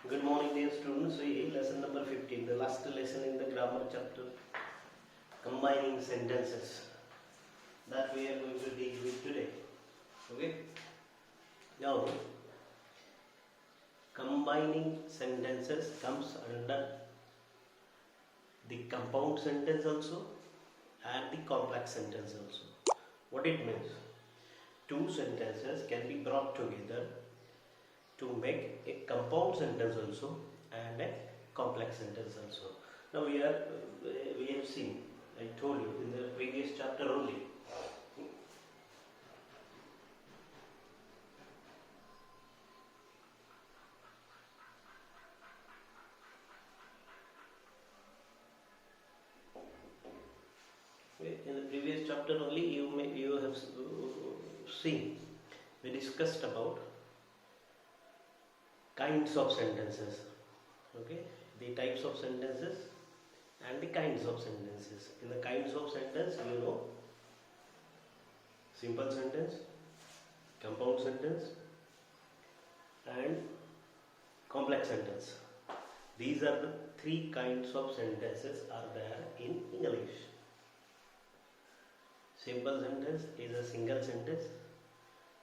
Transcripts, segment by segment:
Good morning, dear students. We lesson number 15, the last lesson in the grammar chapter, combining sentences, that we are going to deal with today. Okay. Now, combining sentences comes under the compound sentence also and the complex sentence also. What it means? Two sentences can be brought together to make a compound sentence also and a complex sentence also. Now we have seen, I told you in the previous chapter only, in the previous chapter only you have seen, we discussed about kinds of sentences. Okay, the types of sentences and the kinds of sentences. In the kinds of sentence, simple sentence, compound sentence and complex sentence. These are the three kinds of sentences are there in English. Simple sentence is a single sentence.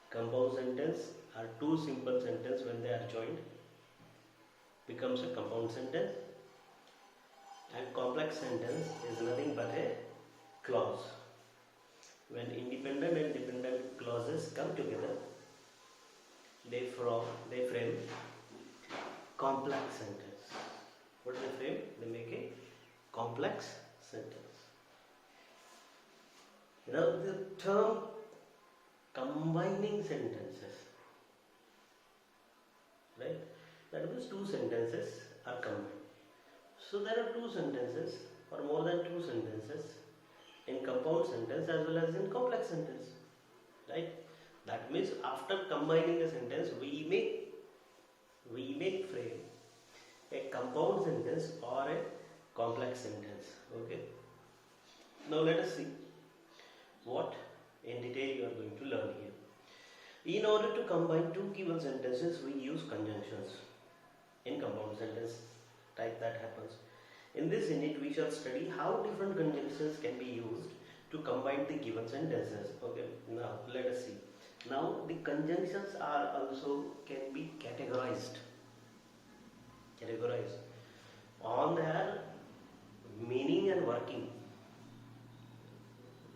Compound sentence are two simple sentences when they are joined, becomes a compound sentence. And complex sentence is nothing but a clause. When independent and dependent clauses come together, they frame complex sentence. What they frame? They make a complex sentence. Now the term combining sentences, right? That means two sentences are combined. So there are two sentences or more than two sentences in compound sentence as well as in complex sentence, right? That means after combining a sentence, we may frame a compound sentence or a complex sentence. Okay. Now let us see what in detail you are going to learn here. In order to combine two given sentences, we use conjunctions in compound sentence type that happens. In this unit, we shall study how different conjunctions can be used to combine the given sentences. Okay, now let us see. Now the conjunctions are also can be categorized on their meaning and working.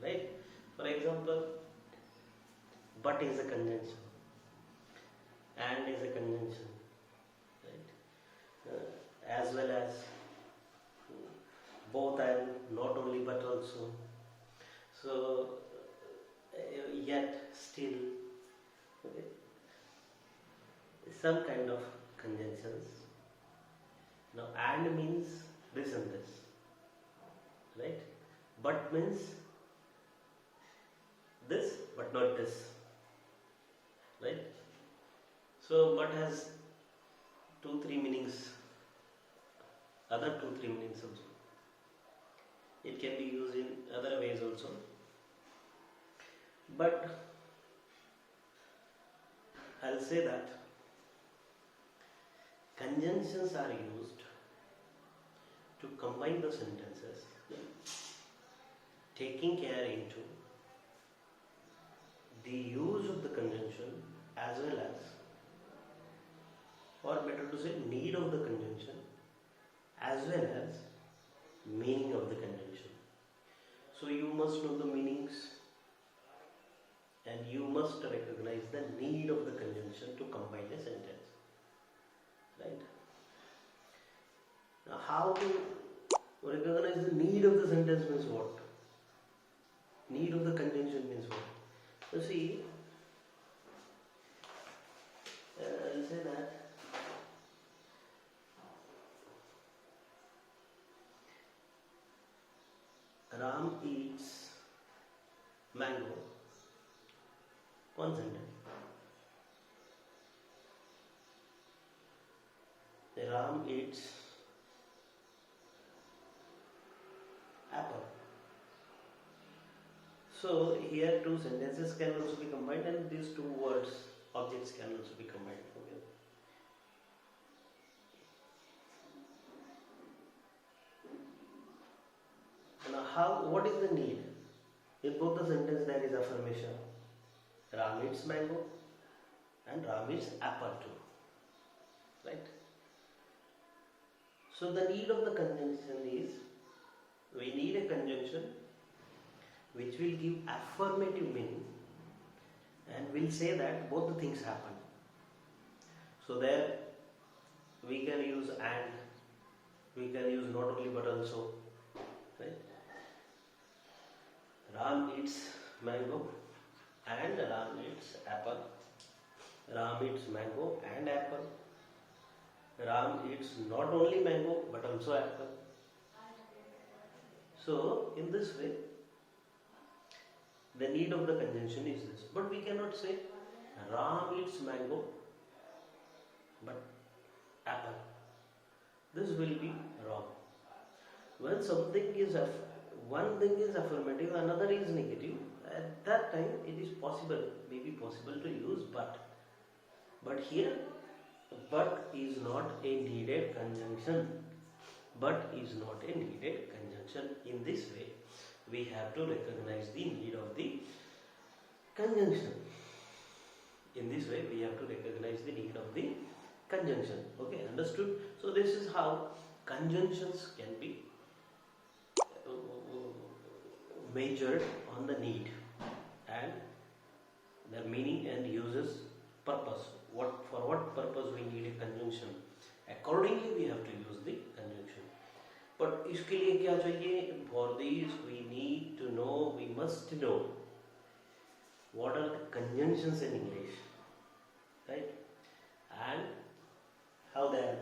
Right? For example, but is a conjunction, and is a conjunction, right? As well as both and, not only but also. So yet, still, okay, some kind of conjunctions. Now and means this and this, right? But means this but not this, right? So but has 2-3 meanings, other 2-3 meanings also. It can be used in other ways also, but I'll say that conjunctions are used to combine the sentences, taking care into the use of the conjunction as well as, or better to say, need of the conjunction as well as meaning of the conjunction. So you must know the meanings and you must recognize the need of the conjunction to combine a sentence, right? Now how to recognize the need of the sentence means what? Need of the conjunction means what? So see, I'll say that Ram eats mango. One sentence. Ram eats apple. So here two sentences can also be combined and these two words, objects can also be combined. Okay. what is the need? In both the sentence there is affirmation. Ram eats mango and Ram eats apple too. Right? So the need of the conjunction is, we need a conjunction which will give affirmative meaning and will say that both the things happen. So there we can use and, we can use not only but also. Right? Ram eats mango and Ram eats apple. Ram eats mango and apple. Ram eats not only mango but also apple. So in this way, the need of the conjunction is this. But we cannot say Ram eats mango but apple. This will be wrong. When something is one thing is affirmative, another is negative, at that time it is possible, maybe possible to use but. But here, but is not a needed conjunction. But is not a needed conjunction. In this way, we have to recognize the need of the conjunction. In this way, we have to recognize the need of the conjunction. Okay, understood? So this is how conjunctions can be measured on the need and their meaning and uses, purpose. For what purpose we need a conjunction? Accordingly, we have to use the conjunction. But इसके लिए क्या चाहिए? For this, we need to know, we must know what are the conjunctions in English, right? And how they are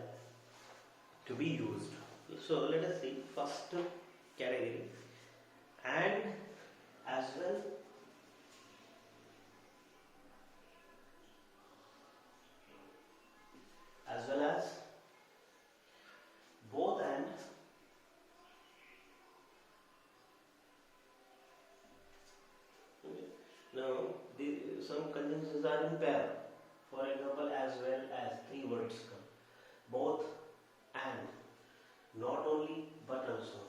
to be used. So let us see first category, and as well as both and now some conjunctions are in pair. For example, as well as, three words come. Both and, not only but also.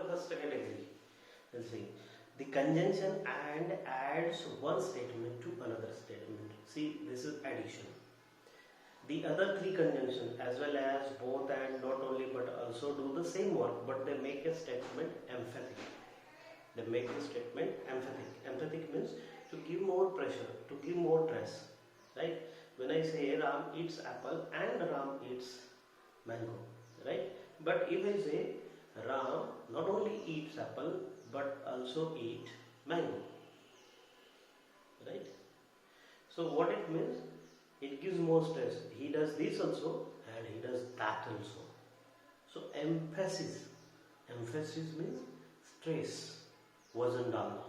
First category, let's see. The conjunction and adds one statement to another statement. See, this is addition. The other three conjunctions, as well as, both and, not only but also, do the same work, but they make a statement emphatic. They make the statement emphatic. Emphatic means to give more pressure, to give more stress. Right? When I say Ram eats apple and Ram eats mango, right? But if I say Ram not only eats apple but also eat mango, right? So what it means? It gives more stress. He does this also and he does that also. So emphasis. Emphasis means stress. वजन डालना,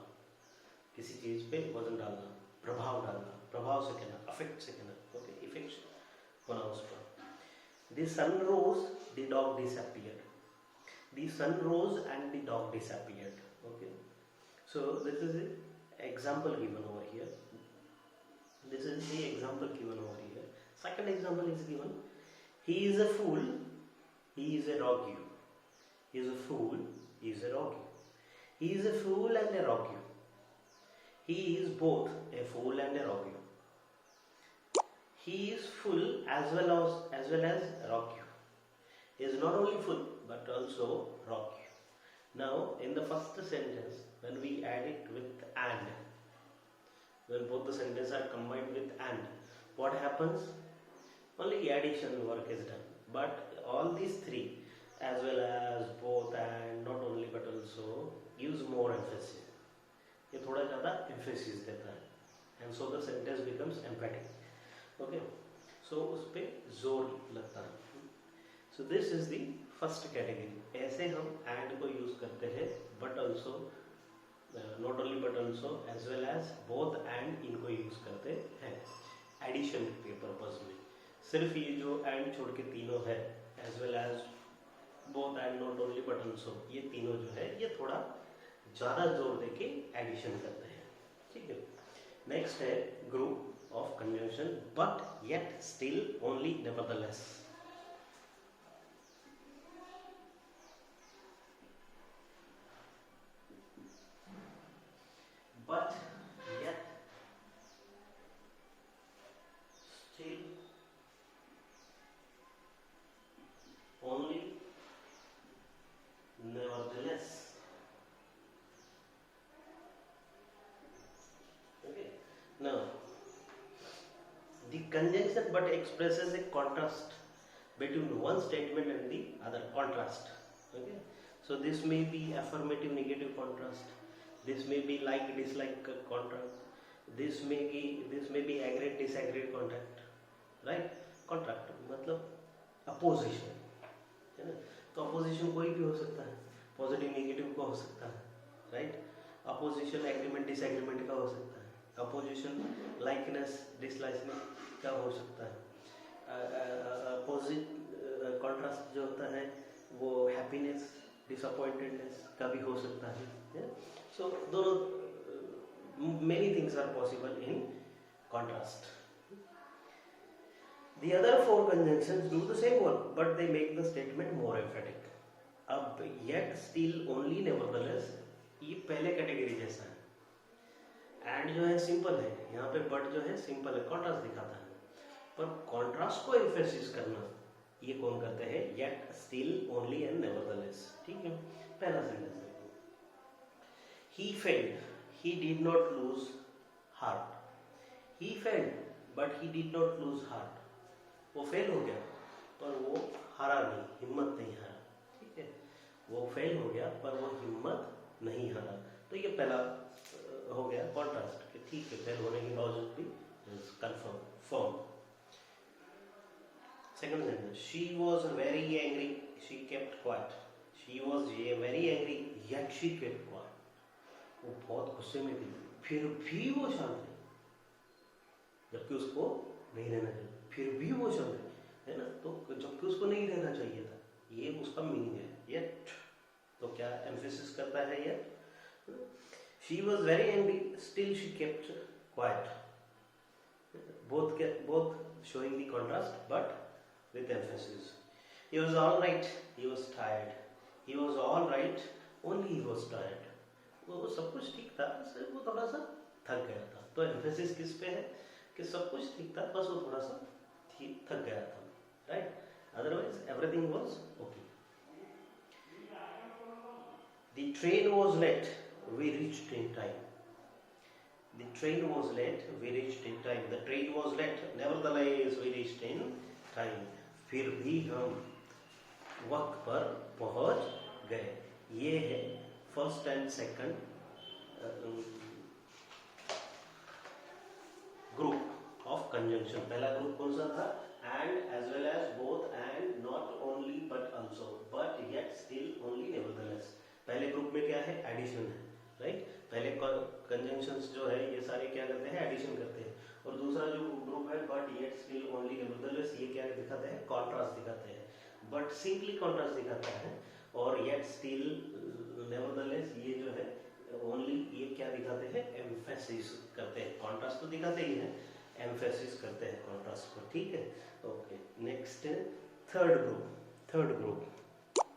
किसी चीज पे वजन डालना, प्रभाव डालना, प्रभाव से कहना, अफेक्ट से कहना, ओके, इफेक्ट होना उस पर. The sun rose, the dog disappeared. The sun rose and the dog disappeared. Okay, so this is the example given over here. This is the example given over here. Second example is given. He is a fool. He is a rogue. He is a fool. He is a rogue. He is a fool and a rogue. He is both a fool and a rogue. He is full as well as rogue. He is not only full but also rogue. Now, in the first sentence, when we add it with and, when both the sentences are combined with and, what happens? Only addition work is done. But all these three, as well as, both and, not only but also, gives more emphasis. ये थोड़ा ज़्यादा emphasis देता है, and so the sentence becomes emphatic. Okay, so उस पे जोर लगता है. So this is the first category. ऐसे हम and को use करते हैं, but also, not only but also, as well as, both and, इनको use करते हैं addition के purpose में. सिर्फ ये जो and छोड़ के तीनों है, as well as, both and, not only but also, ये तीनों जो है ये थोड़ा ज़्यादा जोर देके एडिशन करते हैं. ठीक है. नेक्स्ट है group of conjunction but yet still only nevertheless. But yet still only nevertheless. Okay. Now the conjunction but expresses a contrast between one statement and the other. Contrast. Okay. So this may be affirmative negative contrast. This may be like dislike contrast. This may be agreed disagreed contract. Right. Contract मतलब opposition है ना. तो opposition कोई भी हो सकता है, positive negative का हो सकता है. राइट. अपोजिशन एग्रीमेंट डिसएग्रीमेंट का हो सकता है. अपोजिशन लाइकनेस डिसलाइकनेस का हो सकता है. अपोजिट कॉन्ट्रास्ट जो होता है वो हैप्पीनेस डिसअपॉइंटेडनेस का भी हो सकता है. So many things are possible in contrast. The other four conjunctions do the same work, but they make the statement more emphatic. अब yet still only nevertheless ये पहले कैटेगरी जैसा है. एंड जो है सिंपल है, यहाँ पे बट जो है सिंपल है, कॉन्ट्रास्ट दिखाता है. पर कॉन्ट्रास्ट को एम्फेसिस करना ये कौन करते हैं? yet still only and nevertheless. ठीक है. पहला सेंटेंस है he failed, he did not lose heart. He failed but he did not lose heart. वो फेल हो गया पर वो हारा नहीं, हिम्मत नहीं हारा. ठीक है. वो फेल हो गया पर वो हिम्मत नहीं हारा. तो ये पहला हो गया कॉन्ट्रास्ट कि ठीक है, फेल होने के बावजूद भी confirm form. Second sentence she was very angry, she kept quiet. She was very angry yet she kept quiet. वो बहुत गुस्से में थी फिर भी वो शांत रही, जबकि उसको नहीं रहना चाहिए. फिर भी वो शांत रही है ना. तो जबकि उसको नहीं रहना चाहिए था, ये उसका मीनिंग है. येट तो क्या एम्फेसिस करता है yet. She was very angry still she kept quite. both showing the contrast but with emphasis. He was all right, he was tired. He was all right, only he was tired. वो सब कुछ ठीक था, सिर्फ वो थोड़ा सा थक गया था. तो एम्फेसिस किस पे है कि सब कुछ ठीक था, बस वो थोड़ा सा थक गया था. Right. Otherwise everything was okay. The train was late, we reached in time. The train was late, we reached in time. The train was late, nevertheless we reached in time. फिर भी हम वक्त पर पहुंच गए. ये है first and second group of conjunction. पहला ग्रुप कौन सा था? And as well as both and not only but also but yet still only nevertheless. पहले ग्रुप में क्या है? एडिशन है. राइट. पहले कंजंक्शंस जो है ये सारे क्या करते हैं? एडिशन करते हैं. और दूसरा जो ग्रुप है but yet still only nevertheless, ये क्या दिखाते हैं? कॉन्ट्रास्ट दिखाते हैं. बट सिंपली कॉन्ट्रास्ट दिखाता है और येट स्टिल नेवरदलेस ये जो है ओनली, ये क्या दिखाते हैं? एम्फेसिस करते हैं. कॉन्ट्रास्ट तो दिखाते ही है, एम्फेसिस करते हैं कॉन्ट्रास्ट को. ठीक है. ओके. Next third group.